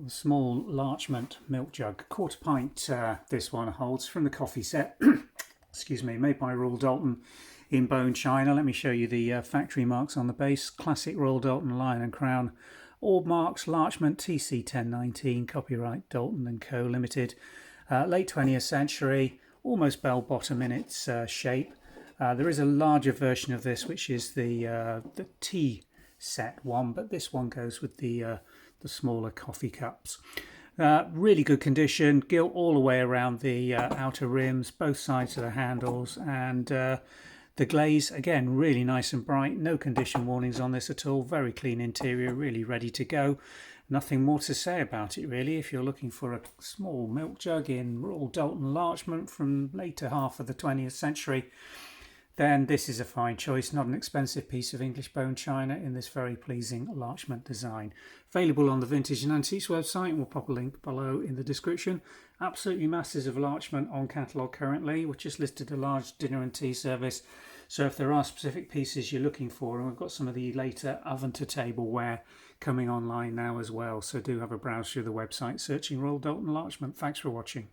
A small Larchmont milk jug, quarter pint. This one holds from the coffee set. Excuse me, made by Royal Doulton in bone china. Let me show you the factory marks on the base. Classic Royal Doulton Lion and Crown. All marks Larchmont TC1019, copyright Doulton and Co Limited. Late 20th century, almost bell bottom in its shape. There is a larger version of this, which is the tea set one, but this one goes with the smaller coffee cups. Really good condition, gilt all the way around the outer rims, both sides of the handles, and the glaze, again, really nice and bright. No condition warnings on this at all. Very clean interior, really ready to go. Nothing more to say about it really. If you're looking for a small milk jug in Royal Doulton Larchmont from later half of the 20th century, then this is a fine choice. Not an expensive piece of English bone china in this very pleasing Larchmont design. Available on the Vintage and Antiques website, and we'll pop a link below in the description. Absolutely masses of Larchmont on catalogue currently. We've just listed a large dinner and tea service, so if there are specific pieces you're looking for, and we've got some of the later oven to tableware coming online now as well, so do have a browse through the website searching Royal Doulton Larchmont. Thanks for watching.